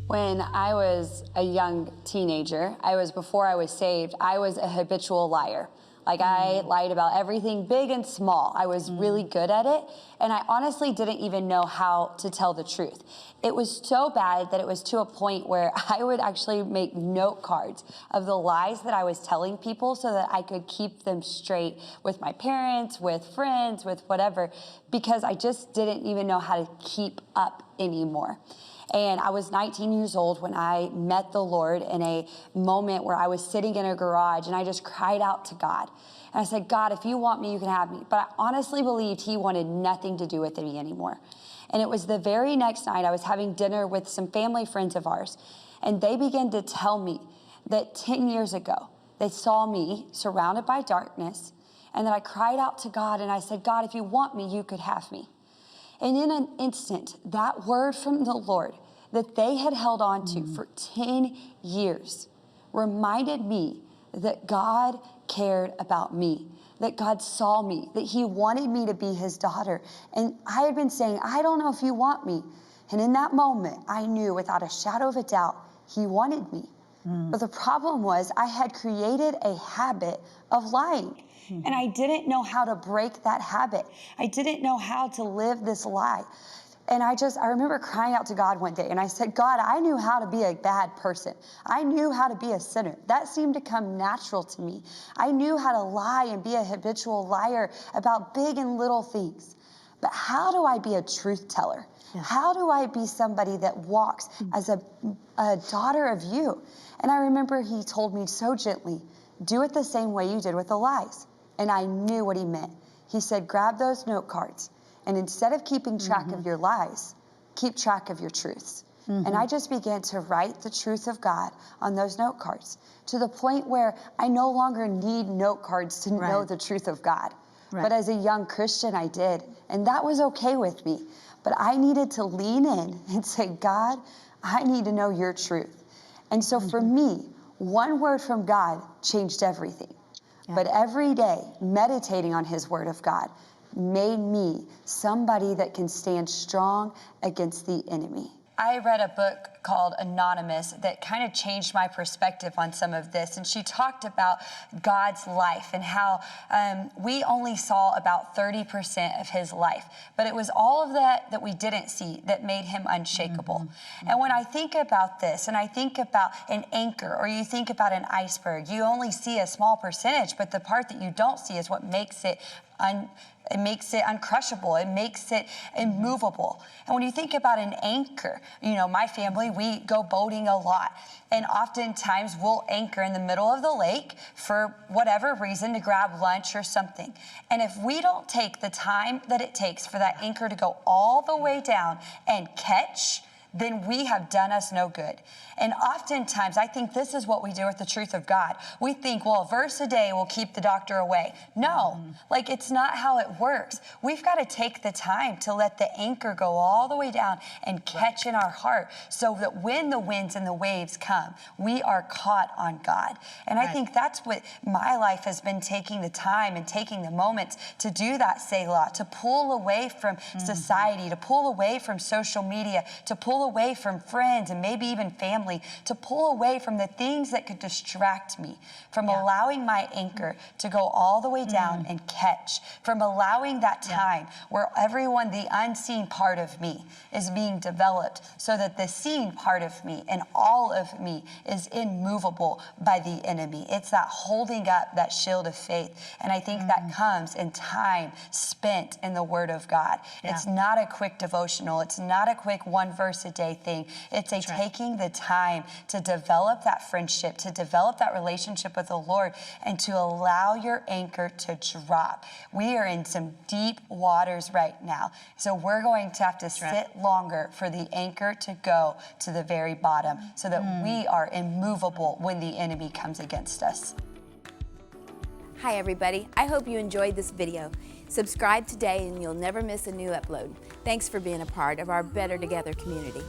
When I was a young teenager, before I was saved, I was a habitual liar. Like I lied about everything big and small. I was really good at it. And I honestly didn't even know how to tell the truth. It was so bad that it was to a point where I would actually make note cards of the lies that I was telling people so that I could keep them straight with my parents, with friends, with whatever, because I just didn't even know how to keep up anymore. And I was 19 years old when I met the Lord in a moment where I was sitting in a garage and I just cried out to God. And I said, God, if you want me, you can have me. But I honestly believed he wanted nothing to do with me anymore. And it was the very next night I was having dinner with some family friends of ours. And they began to tell me that 10 years ago, they saw me surrounded by darkness and that I cried out to God and I said, God, if you want me, you could have me. And in an instant, that word from the Lord that they had held on to for 10 years reminded me that God cared about me, that God saw me, that he wanted me to be his daughter. And I had been saying, I don't know if you want me. And in that moment, I knew without a shadow of a doubt, he wanted me. But the problem was I had created a habit of lying. And I didn't know how to break that habit. I didn't know how to live this lie. And I remember crying out to God one day and I said, God, I knew how to be a bad person. I knew how to be a sinner. That seemed to come natural to me. I knew how to lie and be a habitual liar about big and little things. But how do I be a truth teller? Yeah. How do I be somebody that walks as a daughter of you? And I remember he told me so gently, do it the same way you did with the lies. And I knew what he meant. He said, grab those note cards. And instead of keeping track of your lies, keep track of your truths. And I just began to write the truth of God on those note cards to the point where I no longer need note cards to know the truth of God. But as a young Christian, I did. And that was okay with me. But I needed to lean in and say, God, I need to know your truth. And so for me, one word from God changed everything. But every day, meditating on his word of God made me somebody that can stand strong against the enemy. I read a book called Anonymous that kind of changed my perspective on some of this. And she talked about God's life and how we only saw about 30% of his life. But it was all of that we didn't see that made him unshakable. And when I think about this, and I think about an anchor, or you think about an iceberg, you only see a small percentage, but the part that you don't see is what makes it uncrushable. It makes it immovable. And when you think about an anchor, you know, my family, we go boating a lot. And oftentimes we'll anchor in the middle of the lake for whatever reason to grab lunch or something. And if we don't take the time that it takes for that anchor to go all the way down and catch, then we have done us no good. And oftentimes, I think this is what we do with the truth of God. We think, well, a verse a day will keep the doctor away. No, like it's not how it works. We've got to take the time to let the anchor go all the way down and catch in our heart so that when the winds and the waves come, we are caught on God. And I think that's what my life has been, taking the time and taking the moments to do that Selah, to pull away from society, to pull away from social media, to pull away from friends and maybe even family, to pull away from the things that could distract me, from allowing my anchor to go all the way down and catch, from allowing that time where everyone, the unseen part of me is being developed so that the seen part of me and all of me is immovable by the enemy. It's that holding up that shield of faith. And I think that comes in time spent in the Word of God. It's not a quick devotional. It's not a quick one verse a day thing. It's a taking the time to develop that friendship, to develop that relationship with the Lord, and to allow your anchor to drop. We are in some deep waters right now, so we're going to have to sit longer for the anchor to go to the very bottom so that we are immovable when the enemy comes against us. Hi everybody, I hope you enjoyed this video. Subscribe today and you'll never miss a new upload. Thanks for being a part of our Better Together community.